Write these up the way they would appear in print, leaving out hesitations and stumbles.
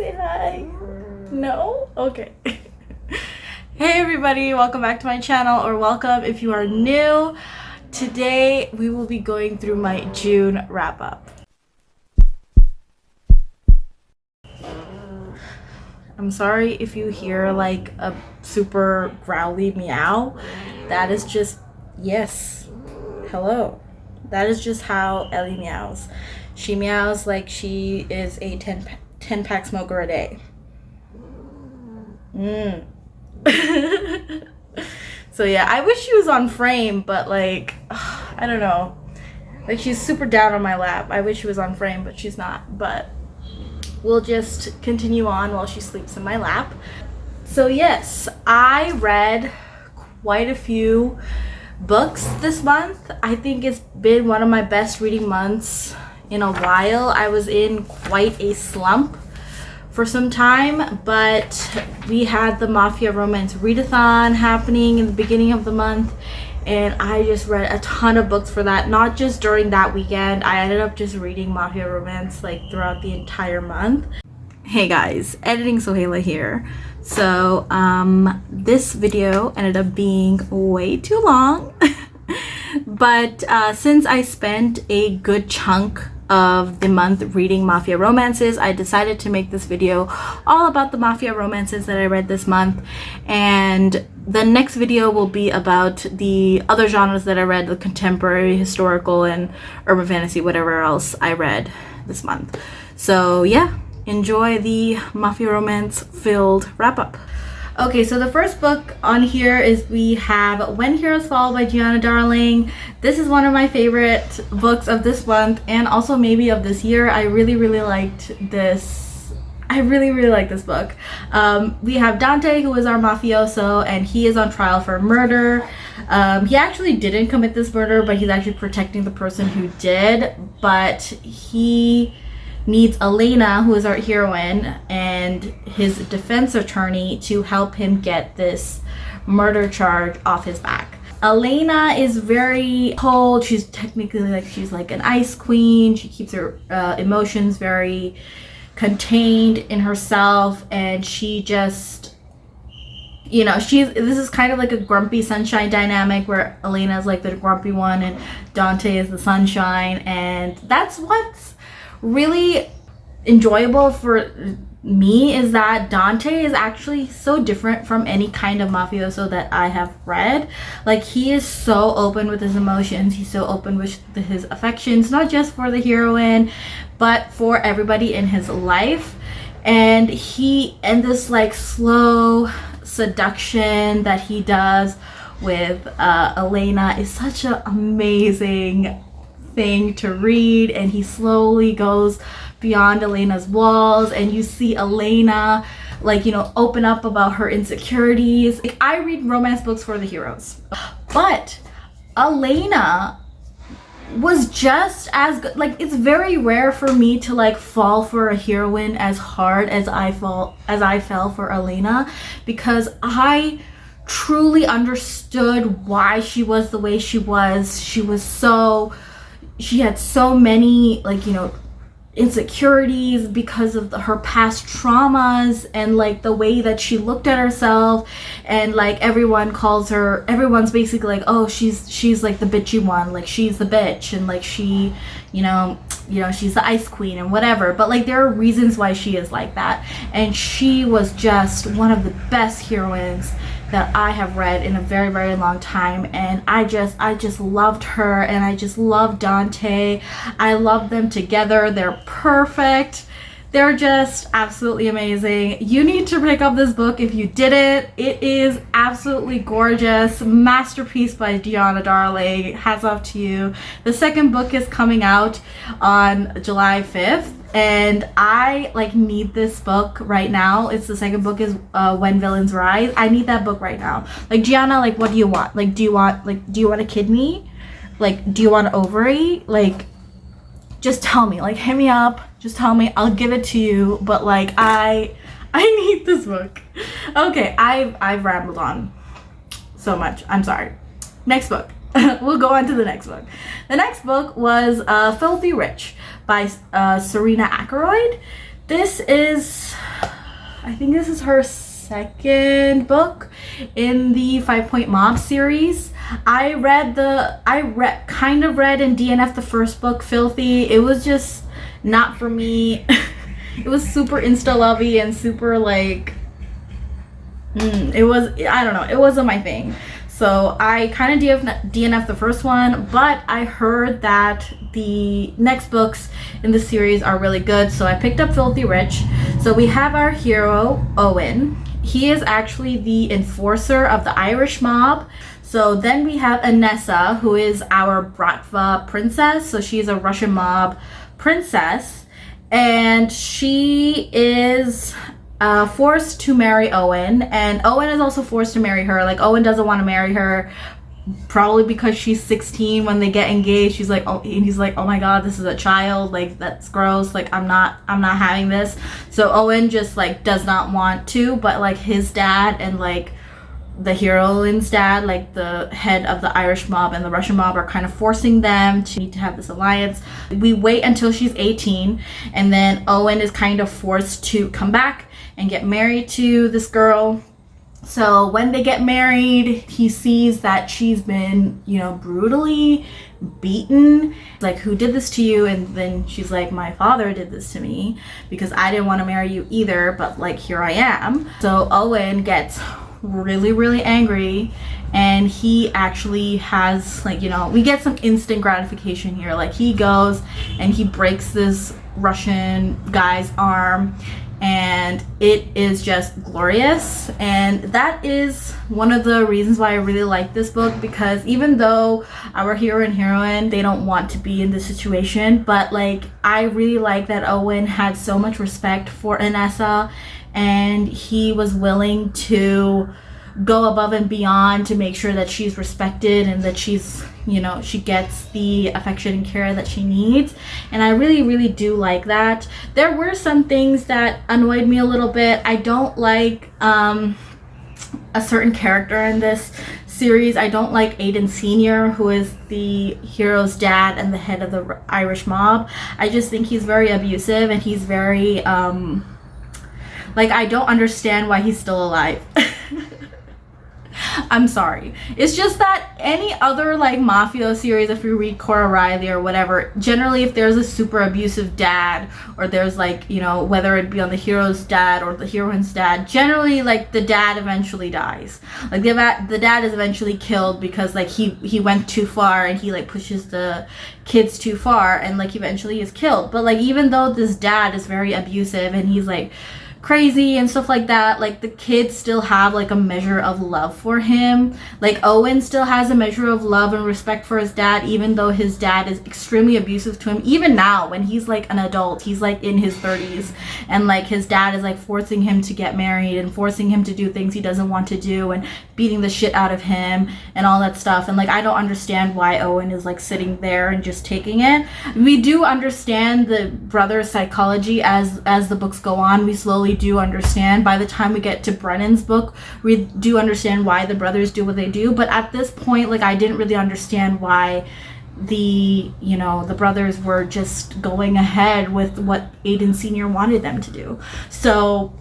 say hi? No? Okay. Hey everybody, welcome back to my channel, or welcome if you are new. Today we will be going through my June wrap up. I'm sorry if you hear like a super growly meow. That is just, yes, hello. That is just how Ellie meows. She meows like she is a 10 pack smoker a day. So yeah, I wish she was on frame, but like, I don't know. Like, she's super down on my lap. I wish she was on frame, but she's not. But we'll just continue on while she sleeps in my lap. So yes, I read quite a few books this month. I think it's been one of my best reading months in a while. I was in quite a slump for some time, but we had the Mafia romance readathon happening in the beginning of the month, and I just read a ton of books for that. Not just during that weekend, I ended up just reading Mafia romance like throughout the entire month. Hey guys, editing Sohaila here. So this video ended up being way too long but since I spent a good chunk of the month reading Mafia romances, I decided to make this video all about the Mafia romances that I read this month, and the next video will be about the other genres that I read, the contemporary, historical, and urban fantasy, whatever else I read this month. So yeah, enjoy the Mafia romance filled wrap up. Okay, so the first book on here is we have When Heroes Fall by Gianna Darling. This is one of my favorite books of this month, and also maybe of this year. I really liked this. I really like this book. We have Dante, who is our mafioso, and he is on trial for murder. He actually didn't commit this murder, but he's actually protecting the person who did. But he needs Elena, who is our heroine, and his defense attorney to help him get this murder charge off his back. Elena is very cold. She's technically like, she's like an ice queen. She keeps her emotions very contained in herself, and she just, you know, this is kind of like a grumpy sunshine dynamic where Elena is like the grumpy one and Dante is the sunshine, and that's what's really enjoyable for me, is that Dante is actually so different from any kind of mafioso that I have read. Like, he is so open with his emotions, he's so open with his affections, not just for the heroine but for everybody in his life. And this like slow seduction that he does with Elena is such an amazing thing to read, and he slowly goes beyond Elena's walls, and you see Elena, like, you know, open up about her insecurities. Like, I read romance books for the heroes, but Elena was just as good. Like, it's very rare for me to like fall for a heroine as hard as I fell for Elena, because I truly understood why she was the way she was. She had so many, like, you know, insecurities because of her past traumas, and like the way that she looked at herself, and like everyone's basically like, oh, she's like the bitchy one, like she's the bitch, and like she, you know she's the ice queen and whatever. But like, there are reasons why she is like that, and she was just one of the best heroines that I have read in a very long time. And I just loved her, and I just love Dante. I love them together. They're perfect. They're just absolutely amazing. You need to pick up this book if you didn't. It is absolutely gorgeous. Masterpiece by Gianna Darling. Hats off to you. The second book is coming out on July 5th. And I like need this book right now. It's the second book, is When Villains Rise. I need that book right now. Like, Gianna, like, what do you want? Like, do you want a kidney? Like, do you want an ovary? Like, just tell me. Like, hit me up. Just tell me. I'll give it to you. But like, I need this book. Okay, I've rambled on so much. I'm sorry. Next book. We'll go on to the next book. The next book was Filthy Rich by Serena Akeroyd. This is, I think this is her second book in the 5-Point Mob series. I kind of read and DNF the first book, Filthy. It was just not for me. It was super insta-lovey and super like, it was, I don't know, it wasn't my thing. So I kind of DNF'd the first one, but I heard that the next books in the series are really good, so I picked up Filthy Rich. So we have our hero, Owen. He is actually the enforcer of the Irish mob. So then we have Anessa, who is our Bratva princess. So she's a Russian mob princess, and she is forced to marry Owen, and Owen is also forced to marry her. Like, Owen doesn't want to marry her, probably because she's 16 when they get engaged. She's like, oh, and he's like, oh my god, this is a child, like, that's gross, like, I'm not having this. So Owen just like does not want to, but like his dad and like the heroine's dad, like the head of the Irish mob and the Russian mob, are kind of forcing them to need to have this alliance. We wait until she's 18, and then Owen is kind of forced to come back and get married to this girl. So when they get married, he sees that she's been, you know, brutally beaten. Like, who did this to you? And then she's like, my father did this to me because I didn't want to marry you either, but like, here I am. So Owen gets really, really angry, and he actually has, like, you know, we get some instant gratification here. Like, he goes and he breaks this Russian guy's arm, and it is just glorious. And that is one of the reasons why I really like this book, because even though our hero and heroine, they don't want to be in this situation, but like, I really like that Owen had so much respect for Anessa, and he was willing to go above and beyond to make sure that she's respected and that she's, you know, she gets the affection and care that she needs. And I really, really do like that. There were some things that annoyed me a little bit. I don't like a certain character in this series. I don't like Aidan Sr., who is the hero's dad and the head of the Irish mob. I just think he's very abusive, and he's very like, I don't understand why he's still alive. I'm sorry. It's just that any other like Mafia series, if you read Cora Riley or whatever, generally if there's a super abusive dad, or there's like, you know, whether it be on the hero's dad or the heroine's dad, generally like the dad eventually dies. Like the dad is eventually killed because like he went too far, and he like pushes the kids too far, and like eventually is killed. But like, even though this dad is very abusive and he's like crazy and stuff like that, like the kids still have like a measure of love for him. Like, Owen still has a measure of love and respect for his dad, even though his dad is extremely abusive to him. Even now, when he's like an adult, he's like in his 30s, and like his dad is like forcing him to get married and forcing him to do things he doesn't want to do, and beating the shit out of him and all that stuff. And like, I don't understand why Owen is like sitting there and just taking it. We do understand the brother's psychology as the books go on. We slowly do understand. By the time we get to Brennan's book, we do understand why the brothers do what they do. But at this point, like, I didn't really understand why the brothers were just going ahead with what Aidan Sr. wanted them to do. So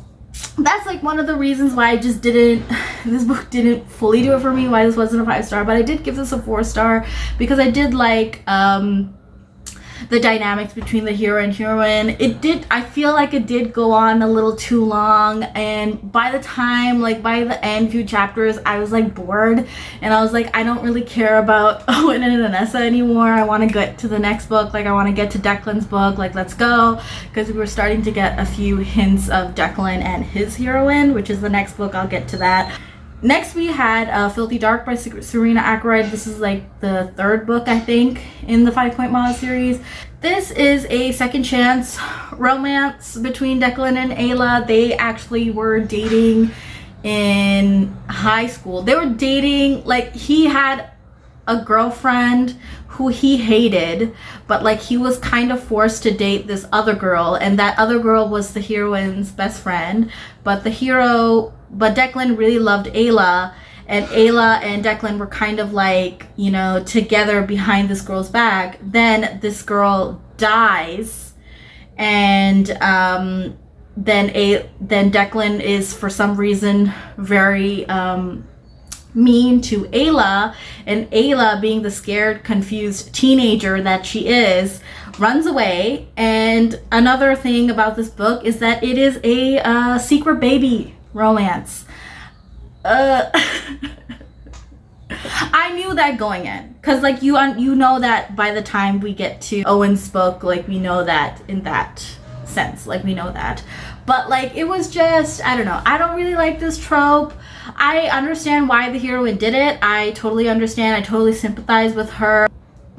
that's like one of the reasons why I just this book didn't fully do it for me, why this wasn't a 5-star. But I did give this a 4-star because I did like the dynamics between the hero and heroine. I feel like it did go on a little too long, and by the end few chapters, I was like bored, and I was like, I don't really care about Owen and Anessa anymore. I want to get to the next book. Like, I want to get to Declan's book. Like, let's go, because we were starting to get a few hints of Declan and his heroine, which is the next book. I'll get to that. Next, we had Filthy Dark by Serena Ackroyd. This is like the third book, I think, in the 5-Point Mob series. This is a second chance romance between Declan and Ayla. They actually were dating in high school. They were dating, like, he had a girlfriend who he hated, but like, he was kind of forced to date this other girl, and that other girl was the heroine's best friend. But Declan really loved Ayla, and Ayla and Declan were kind of like, you know, together behind this girl's back. Then this girl dies, and then Declan is for some reason very mean to Ayla, and Ayla, being the scared, confused teenager that she is, runs away. And another thing about this book is that it is a secret baby romance. I knew that going in, because like you know that by the time we get to Owen's book, like we know that in that sense, like we know that. But like it was just, I don't know, I don't really like this trope. I understand why the heroine did it. I totally understand. I totally sympathize with her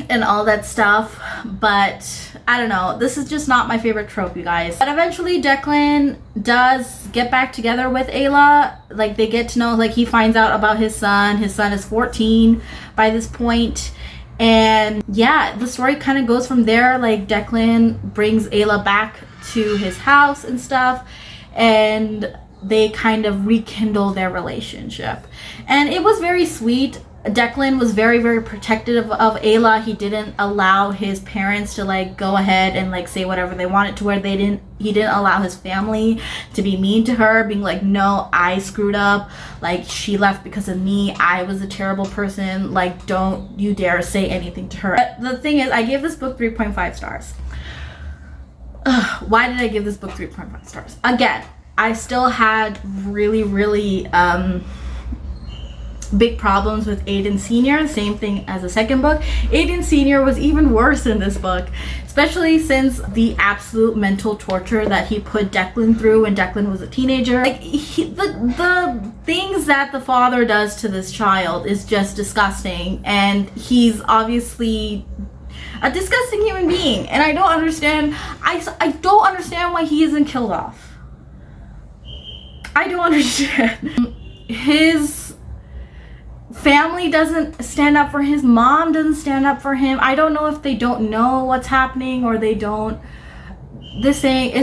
and all that stuff, but I don't know, this is just not my favorite trope, you guys. But eventually Declan does get back together with Ayla. Like they get to know, like he finds out about his son. His son is 14 by this point, and yeah, the story kind of goes from there. Like Declan brings Ayla back to his house and stuff, and they kind of rekindle their relationship, and it was very sweet. Declan was very, very protective of Ayla. He didn't allow his parents to like go ahead and like say whatever they wanted to her. He didn't allow his family to be mean to her, being like, no, I screwed up, like she left because of me, I was a terrible person, like don't you dare say anything to her. But the thing is, I gave this book 3.5 stars. Why did I give this book 3.5 stars? Again, I still had really big problems with Aiden Sr. Same thing as the second book. Aiden Sr. was even worse in this book, especially since the absolute mental torture that he put Declan through when Declan was a teenager. Like the things that the father does to this child is just disgusting, and he's obviously a disgusting human being, and I don't understand. I don't understand why he isn't killed off. I don't understand. His family doesn't stand up for his mom, doesn't stand up for him. I don't know if they don't know what's happening or they don't. This thing, it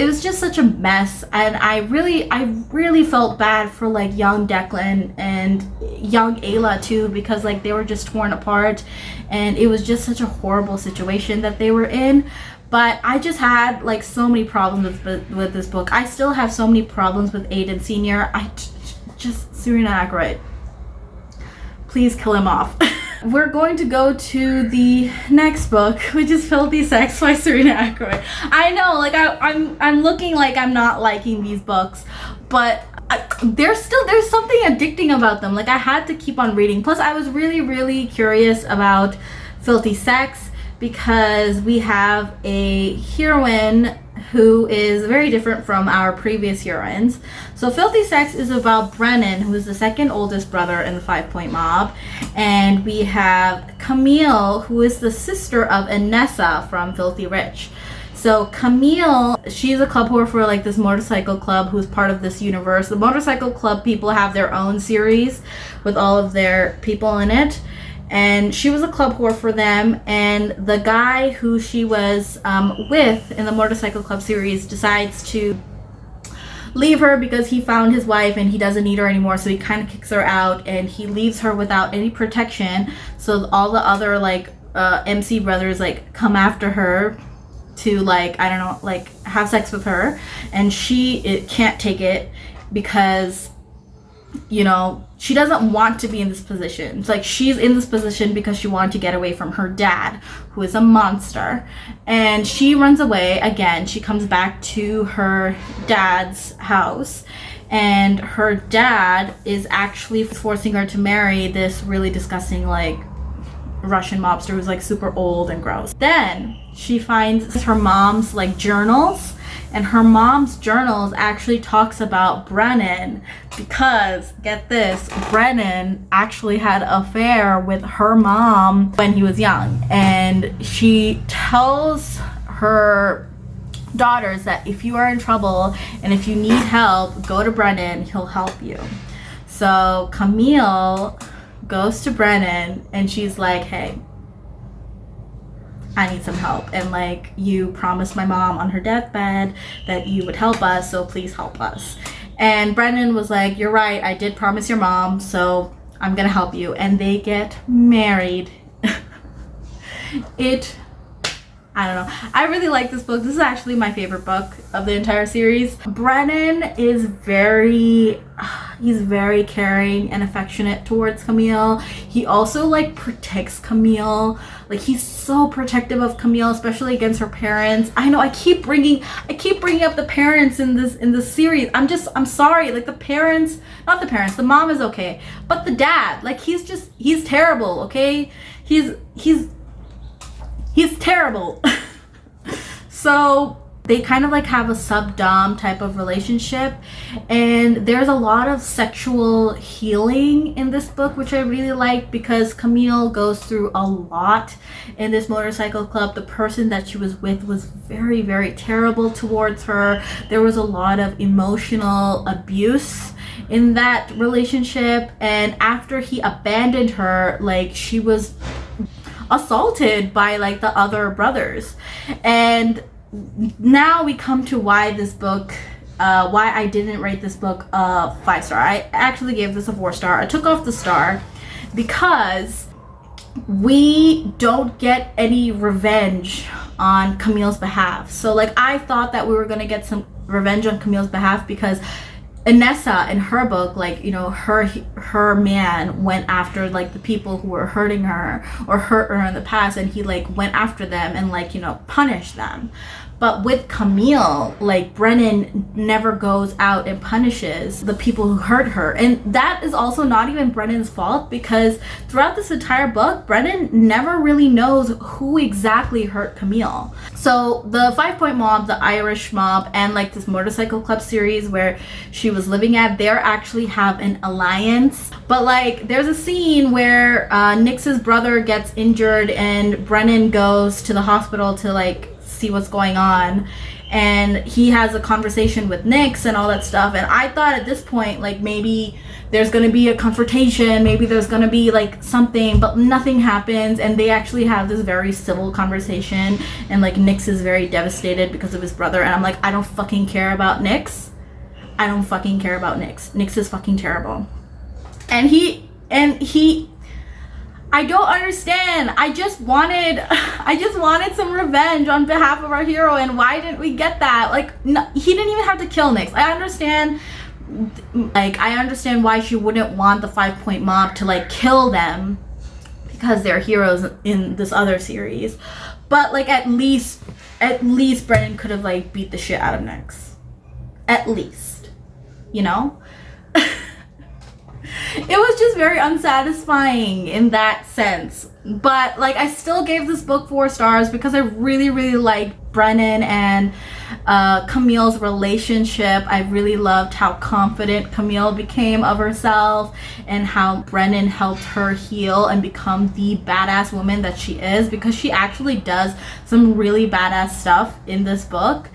was just such a mess, and I really felt bad for like young Declan and young Ayla too, because like they were just torn apart, and it was just such a horrible situation that they were in. But I just had like so many problems with this book. I still have so many problems with Aiden Sr. Just Serena Ackroyd, please kill him off. We're going to go to the next book, which is Filthy Sex by Serena Ackroyd. I know, like I'm looking like I'm not liking these books, but there's something addicting about them. Like I had to keep on reading. Plus I was really curious about Filthy Sex, because we have a heroine who is very different from our previous heroines. So Filthy Sex is about Brennan, who is the second oldest brother in the 5 Point Mob, and we have Camille, who is the sister of Inessa from Filthy Rich. So Camille, she's a club whore for like this motorcycle club who's part of this universe. The motorcycle club people have their own series with all of their people in it, and she was a club whore for them, and the guy who she was with in the motorcycle club series decides to leave her because he found his wife and he doesn't need her anymore, so he kind of kicks her out and he leaves her without any protection. So all the other like MC brothers like come after her to like, I don't know, like have sex with her, and she can't take it because, you know, she doesn't want to be in this position. It's like she's in this position because she wanted to get away from her dad, who is a monster, and she runs away again. She comes back to her dad's house, and her dad is actually forcing her to marry this really disgusting like Russian mobster who's like super old and gross. Then she finds her mom's like journals, and her mom's journals actually talks about Brennan, because get this, Brennan actually had an affair with her mom when he was young, and she tells her daughters that if you are in trouble and if you need help, go to Brennan, he'll help you. So Camille goes to Brennan and she's like, hey, I need some help, and like, you promised my mom on her deathbed that you would help us, so please help us. And Brennan was like, you're right, I did promise your mom, so I'm gonna help you. And they get married. I don't know. I really like this book. This is actually my favorite book of the entire series. Brennan is he's very caring and affectionate towards Camille. He also like protects Camille. Like he's so protective of Camille, especially against her parents. I know I keep bringing up the parents in this series. I'm sorry. Like not the parents. The mom is okay, but the dad, like he's terrible. Okay, he's terrible. So they kind of like have a sub-dom type of relationship, and there's a lot of sexual healing in this book, which I really like, because Camille goes through a lot in this motorcycle club. The person that she was with was very, very terrible towards her. There was a lot of emotional abuse in that relationship, and after he abandoned her, like she was assaulted by like the other brothers. And now we come to why this book, why I didn't rate this book a 5-star. I actually gave this a 4-star. I took off the star because we don't get any revenge on Camille's behalf. So like I thought that we were gonna get some revenge on Camille's behalf, because Inessa in her book, like, you know, her man went after like the people who were hurting her or hurt her in the past, and he like went after them and like, you know, punished them. But with Camille, like Brennan never goes out and punishes the people who hurt her. And that is also not even Brennan's fault, because throughout this entire book, Brennan never really knows who exactly hurt Camille. So the 5 Point Mob, the Irish mob, and like this motorcycle club series where she was living at, they actually have an alliance. But like there's a scene where Nix's brother gets injured and Brennan goes to the hospital to like see what's going on, and he has a conversation with Nix and all that stuff. And I thought at this point, like, maybe there's gonna be a confrontation, maybe there's gonna be like something, but nothing happens, and they actually have this very civil conversation, and like Nix is very devastated because of his brother. And I'm like, I don't fucking care about Nix. I don't fucking care about Nix. Nix is fucking terrible. And he I don't understand. I just wanted some revenge on behalf of our hero, and why didn't we get that? Like, no, he didn't even have to kill Nix. I understand why she wouldn't want the 5 Point Mob to like kill them, because they're heroes in this other series. But like at least Brennan could have like beat the shit out of Nix. At least, you know? It was just very unsatisfying in that sense. But like I still gave this book 4 stars because I really, really liked Brennan and Camille's relationship. I really loved how confident Camille became of herself, and how Brennan helped her heal and become the badass woman that she is, because she actually does some really badass stuff in this book.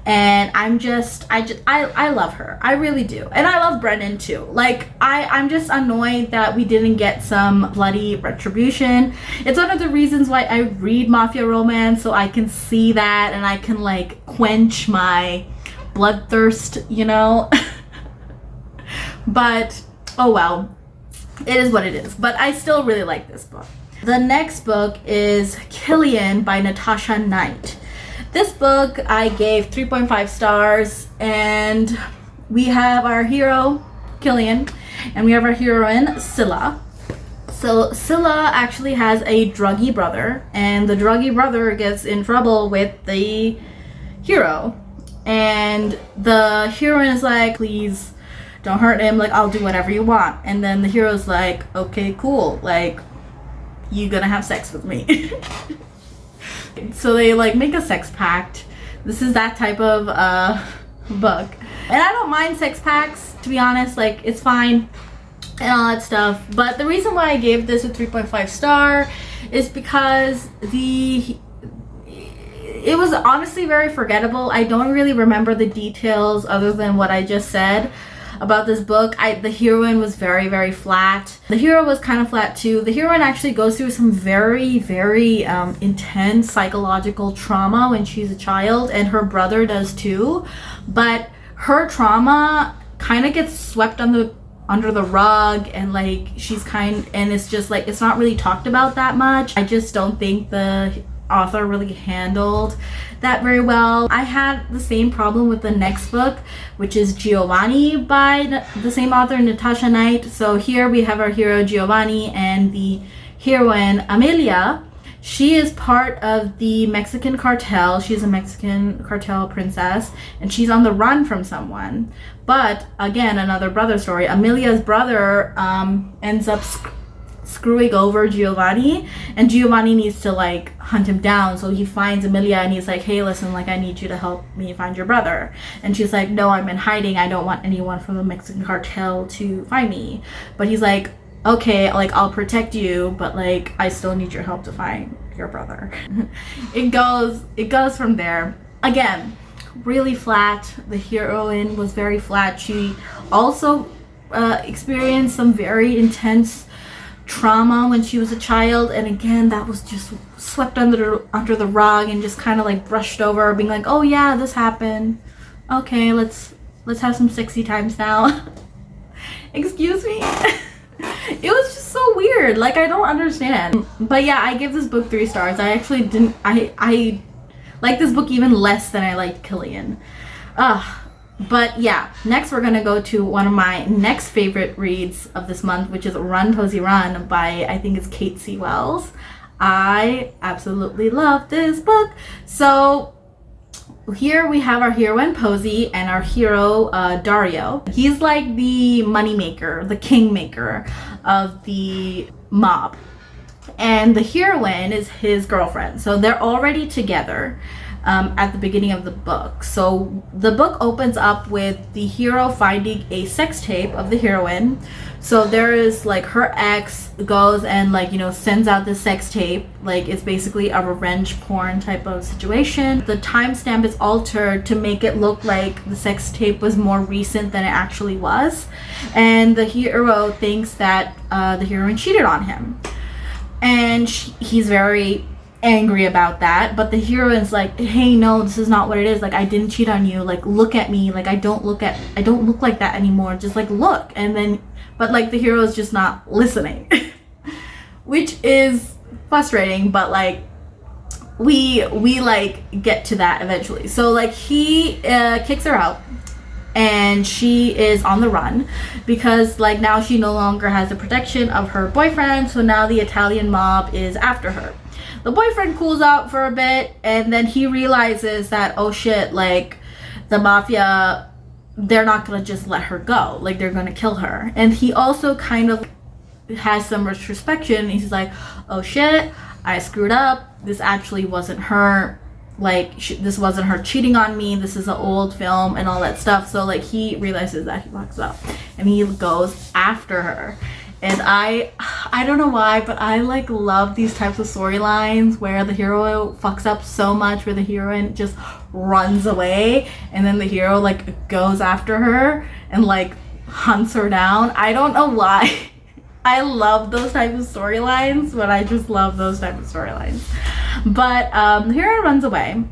And I love her. I really do. And I love Brennan too. Like, I'm just annoyed that we didn't get some bloody retribution. It's one of the reasons why I read Mafia romance, so I can see that and I can like quench my bloodthirst, you know? But, oh well. It is what it is. But I still really like this book. The next book is Killian by Natasha Knight. This book I gave 3.5 stars, and we have our hero, Killian, and we have our heroine, Scylla. So Scylla actually has a druggy brother, and the druggy brother gets in trouble with the hero. And the heroine is like, please don't hurt him, like, I'll do whatever you want. And then the hero's like, okay, cool, like, you gonna have sex with me. So they like make a sex pact. This is that type of book, and I don't mind sex pacts, to be honest. Like, it's fine and all that stuff. But the reason why I gave this a 3.5 star is because it was honestly very forgettable. I don't really remember the details other than what I just said about this book. The heroine was very, very flat. The hero was kind of flat too. The heroine actually goes through some very, very intense psychological trauma when she's a child, and her brother does too. But her trauma kind of gets swept under the rug, and like and it's just like, it's not really talked about that much. I just don't think the author really handled that very well. I had the same problem with the next book, which is Giovanni by the same author, Natasha Knight. So here we have our hero Giovanni and the heroine Amelia. She is part of the Mexican cartel. She's a Mexican cartel princess, and she's on the run from someone. But again, another brother story. Amelia's brother ends up screwing over Giovanni, and Giovanni needs to like hunt him down. So he finds Amelia and he's like, hey, listen, like I need you to help me find your brother. And she's like, no, I'm in hiding. I don't want anyone from the Mexican cartel to find me. But he's like, okay, like I'll protect you, but like I still need your help to find your brother. it goes from there. Again, really flat. The heroine was very flat. She also experienced some very intense trauma when she was a child, and again that was just swept under the rug and just kind of like brushed over, being like, oh yeah, this happened, okay, let's have some sexy times now. Excuse me. It was just so weird, like I don't understand. But yeah, I give this book 3 stars. I actually didn't I like this book even less than I liked Killian. But yeah, next we're gonna go to one of my next favorite reads of this month, which is Run Posey Run by, I think it's Kate C. Wells. I absolutely love this book. So here we have our heroine Posey and our hero Dario. He's like the moneymaker, the kingmaker of the mob, and the heroine is his girlfriend. So they're already together at the beginning of the book. So the book opens up with the hero finding a sex tape of the heroine. So there is like her ex goes and like, you know, sends out the sex tape. Like it's basically a revenge porn type of situation. The timestamp is altered to make it look like the sex tape was more recent than it actually was. And the hero thinks that the heroine cheated on him. And he's very angry about that, but the heroine's like, hey, no, this is not what it is. Like I didn't cheat on you. Like look at me. Like I don't look like that anymore. Just like look. And then but like the hero is just not listening. Which is frustrating, but like we like get to that eventually. So like he kicks her out and she is on the run because like now she no longer has the protection of her boyfriend. So now the Italian mob is after her. The boyfriend cools out for a bit, and then he realizes that, oh shit, like the mafia, they're not gonna just let her go. Like they're gonna kill her. And he also kind of has some retrospection. He's like, oh shit, I screwed up. This actually wasn't her. Like this wasn't her cheating on me. This is an old film and all that stuff. So like he realizes that, he walks up and he goes after her. And I don't know why, but I like love these types of storylines where the hero fucks up so much, where the heroine just runs away and then the hero like goes after her and like hunts her down. I don't know why. I love those types of storylines, but I just love those types of storylines. But the hero runs away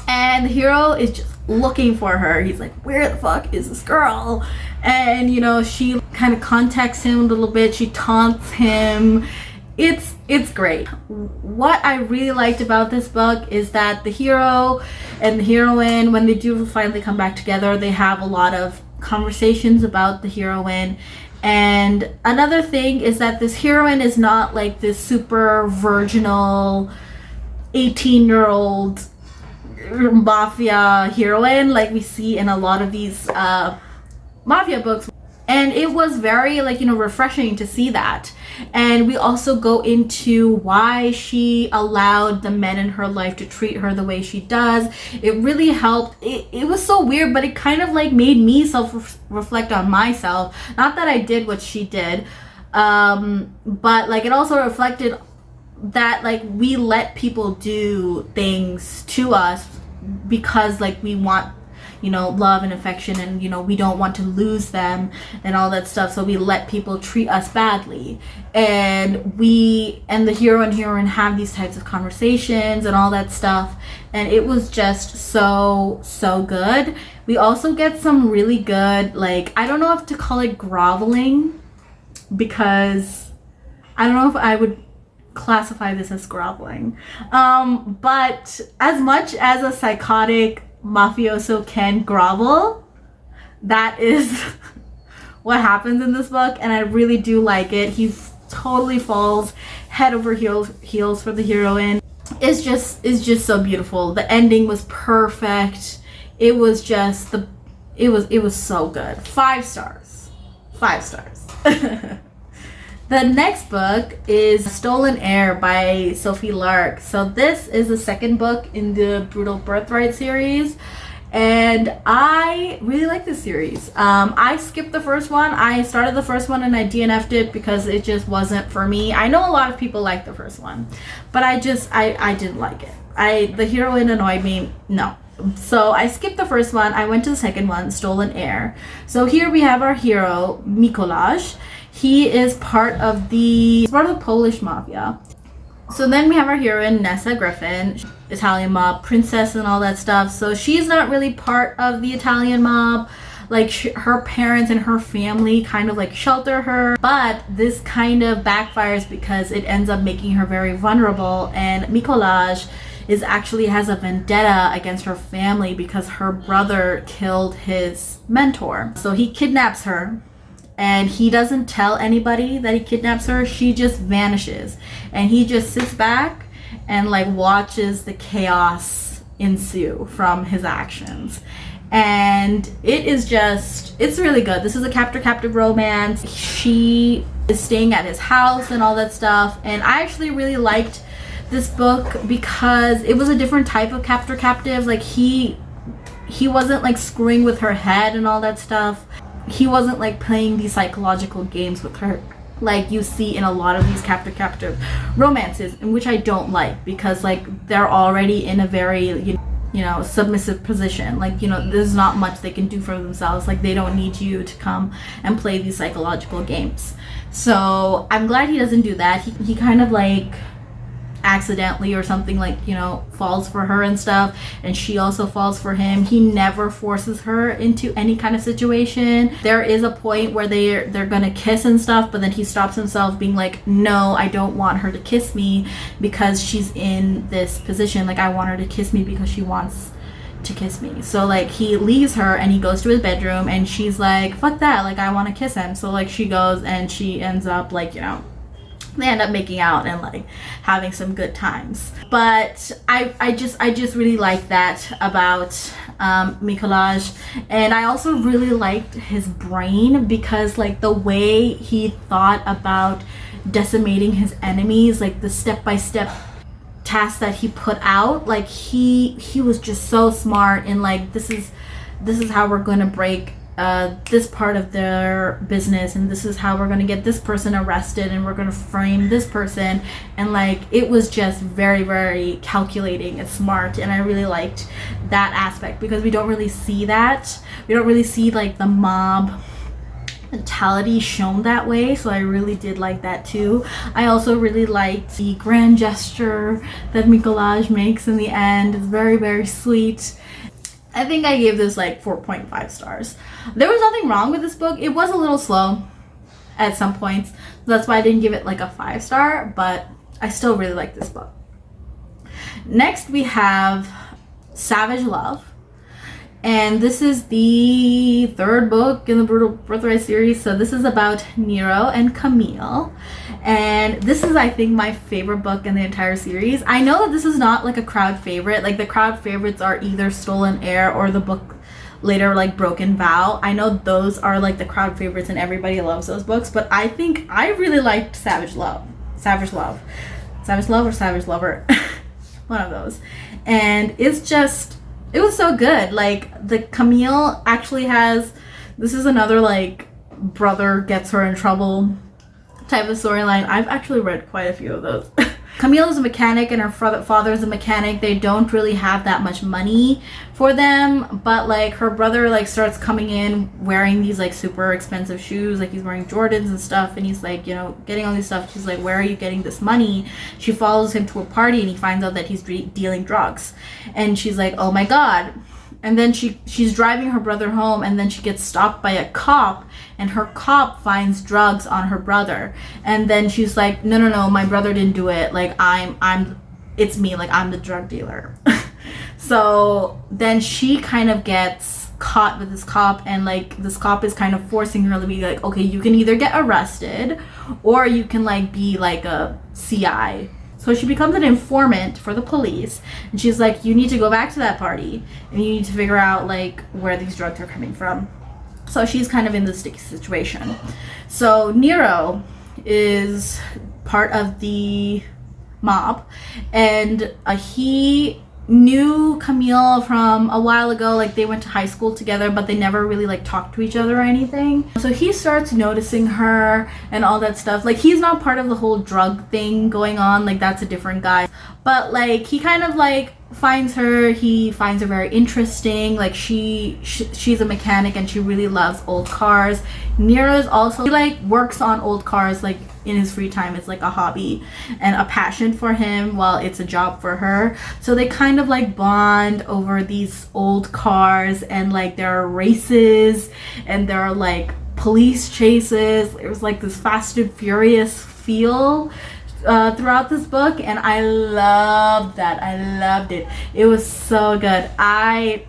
and the hero is just looking for her. He's like, where the fuck is this girl? And you know, she kind of contacts him a little bit. She taunts him. It's great. What I really liked about this book is that the hero and the heroine, when they do finally come back together, they have a lot of conversations about the heroine. And another thing is that this heroine is not like this super virginal 18-year-old mafia heroine like we see in a lot of these mafia books. And it was very like, you know, refreshing to see that. And we also go into why she allowed the men in her life to treat her the way she does. It really helped. It was so weird, but it kind of like made me self-reflect on myself. Not that I did what she did, but like it also reflected that like we let people do things to us because like we want, you know, love and affection, and you know, we don't want to lose them and all that stuff, so we let people treat us badly. And the hero and heroine have these types of conversations and all that stuff, and it was just so good. We also get some really good, like, I don't know if to call it groveling, because I don't know if I would classify this as groveling. But as much as a psychotic mafioso can grovel, that is what happens in this book, and I really do like it. He totally falls head over heels for the heroine. It's just so beautiful. The ending was perfect. It was just it was so good. 5 stars. 5 stars. The next book is Stolen Heir by Sophie Lark. So this is the second book in the Brutal Birthright series, and I really like this series. I skipped the first one. I started the first one and I DNF'd it because it just wasn't for me. I know a lot of people like the first one, but I didn't like it. The heroine annoyed me. No. So I skipped the first one. I went to the second one, Stolen Heir. So here we have our hero, Mikołaj. He is part of the Polish Mafia. So then we have our heroine, Nessa Griffin, Italian mob, princess and all that stuff. So she's not really part of the Italian mob. Like her parents and her family kind of like shelter her. But this kind of backfires because it ends up making her very vulnerable. And Mikołaj actually has a vendetta against her family because her brother killed his mentor. So he kidnaps her. And he doesn't tell anybody that he kidnaps her. She just vanishes. And he just sits back and like watches the chaos ensue from his actions. And it's really good. This is a captor-captive romance. She is staying at his house and all that stuff. And I actually really liked this book because it was a different type of captor-captive. Like he wasn't like screwing with her head and all that stuff. He wasn't like playing these psychological games with her like you see in a lot of these captor-captive romances, in which I don't like, because like they're already in a very you know submissive position. Like, you know, there's not much they can do for themselves. Like, they don't need you to come and play these psychological games. So I'm glad he doesn't do that. He kind of like accidentally or something, like, you know, falls for her and stuff, and she also falls for him. He never forces her into any kind of situation. There is a point where they're gonna kiss and stuff, but then he stops himself, being like, no, I don't want her to kiss me because she's in this position. Like, I want her to kiss me because she wants to kiss me. So like he leaves her and he goes to his bedroom, and she's like, fuck that, like I want to kiss him. So like she goes and she ends up like, you know, they end up making out and like having some good times. But I just really like that about Mikołaj. And I also really liked his brain, because like the way he thought about decimating his enemies, like the step-by-step tasks that he put out, like he was just so smart in like, this is how we're going to break this part of their business, and this is how we're going to get this person arrested, and we're going to frame this person. And like it was just very, very calculating and smart, and I really liked that aspect, because we don't really see that. We don't really see like the mob mentality shown that way. So I really did like that too. I also really liked the grand gesture that Mikołaj makes in the end. It's very, very sweet. I think I gave this like 4.5 stars. There was nothing wrong with this book. It was a little slow at some points. So that's why I didn't give it like a 5-star, but I still really like this book. Next we have Savage Love. And this is the third book in the Brutal Birthright series. So this is about Nero and Camille. And this is, I think, my favorite book in the entire series. I know that this is not like a crowd favorite. Like the crowd favorites are either Stolen Heir or the book later like Broken Vow. I know those are like the crowd favorites and everybody loves those books. But I think I really liked Savage Love. Savage Love. Savage Love or Savage Lover. One of those. And it's just... it was so good. Like the Camille actually has, this is another like brother gets her in trouble type of storyline. I've actually read quite a few of those. Camille is a mechanic and her father is a mechanic. They don't really have that much money for them, but like her brother like starts coming in wearing these like super expensive shoes, like he's wearing Jordans and stuff, and he's like, you know, getting all these stuff. She's like, where are you getting this money? She follows him to a party and he finds out that he's dealing drugs, and she's like, oh my god. and then she's driving her brother home, and then she gets stopped by a cop, and her cop finds drugs on her brother, and then she's like, no, my brother didn't do it, like it's me, like I'm the drug dealer. So then she kind of gets caught with this cop, and like this cop is kind of forcing her to be like, okay, you can either get arrested or you can like be like a CI. So she becomes an informant for the police, and she's like, you need to go back to that party and you need to figure out like where these drugs are coming from. So she's kind of in this sticky situation. So Nero is part of the mob, and he knew Camille from a while ago. Like they went to high school together, but they never really like talked to each other or anything. So he starts noticing her and all that stuff. Like he's not part of the whole drug thing going on, like that's a different guy, but like he kind of like finds her. He finds her very interesting. Like she's a mechanic and she really loves old cars. Nero is also, he like works on old cars like in his free time. It's like a hobby and a passion for him, while it's a job for her. So they kind of like bond over these old cars, and like there are races and there are like police chases. It was like this Fast and Furious feel throughout this book, and I loved that. I loved it. It was so good. I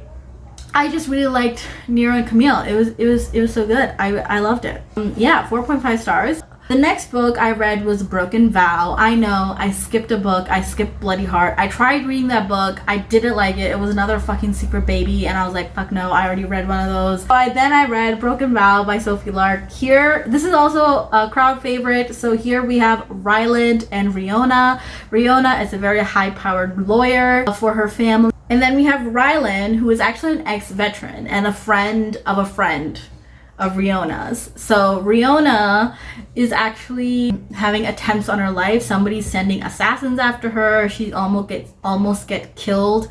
just really liked Nero and Camille. It was so good. I loved it. Yeah, 4.5 stars. The next book I read was Broken Vow. I know, I skipped a book. I skipped Bloody Heart. I tried reading that book. I didn't like it. It was another fucking secret baby, and I was like, fuck no, I already read one of those. But then I read Broken Vow by Sophie Lark. Here, this is also a crowd favorite. So here we have Ryland and Riona. Riona is a very high-powered lawyer for her family. And then we have Ryland, who is actually an ex-veteran and a friend of Riona's. So Riona is actually having attempts on her life. Somebody's sending assassins after her. She almost gets killed,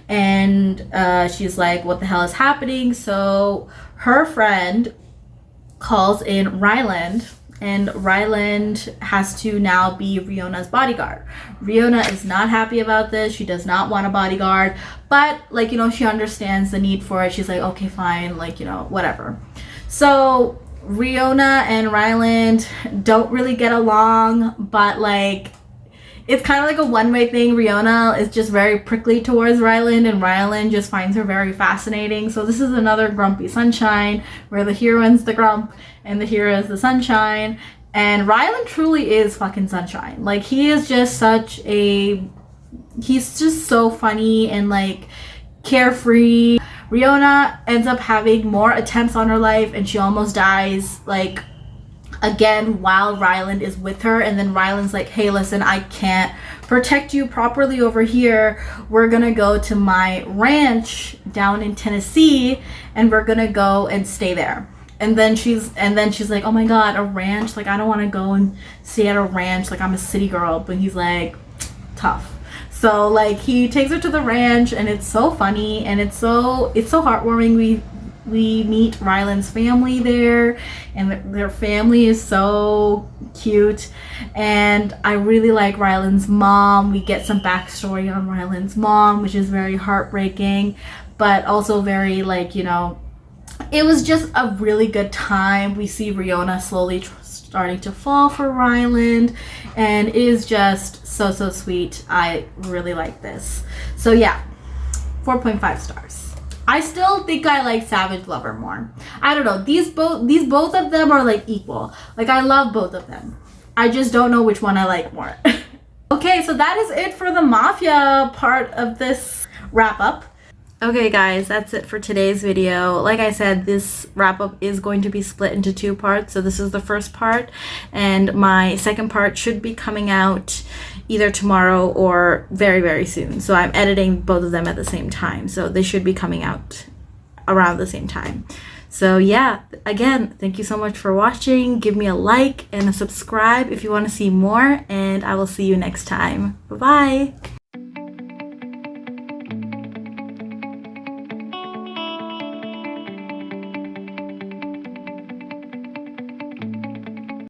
and she's like, what the hell is happening? So her friend calls in Ryland, and Ryland has to now be Riona's bodyguard. Riona is not happy about this. She does not want a bodyguard, but like, you know, she understands the need for it. She's like, okay, fine, like, you know, whatever. So Riona and Ryland don't really get along, but like it's kind of like a one-way thing. Riona is just very prickly towards Ryland, and Ryland just finds her very fascinating. So this is another Grumpy Sunshine, where the heroine's the grump and the hero is the sunshine. And Ryland truly is fucking sunshine. Like he is just he's just so funny and like carefree. Riona ends up having more attempts on her life, and she almost dies like again while Ryland is with her. And then Ryland's like, hey, listen, I can't protect you properly over here. We're gonna go to my ranch down in Tennessee, and we're gonna go and stay there. And then she's like, oh my god, a ranch? Like I don't want to go and stay at a ranch. Like I'm a city girl. But he's like, tough. So like he takes her to the ranch, and it's so funny and it's so heartwarming. We meet Ryland's family there, and their family is so cute, and I really like Ryland's mom. We get some backstory on Ryland's mom, which is very heartbreaking, but also very like, you know, it was just a really good time. We see Riona slowly starting to fall for Ryland, and it is just so sweet. I really like this. So yeah, 4.5 stars. I still think I like Savage Lover more. I don't know, these both of them are like equal. Like I love both of them. I just don't know which one I like more. Okay, so that is it for the Mafia part of this wrap up. Okay guys, that's it for today's video. Like I said, this wrap up is going to be split into 2 parts. So this is the first part, and my second part should be coming out either tomorrow or very soon. So I'm editing both of them at the same time. So they should be coming out around the same time. So yeah, again, thank you so much for watching. Give me a like and a subscribe if you want to see more, and I will see you next time. Bye-bye.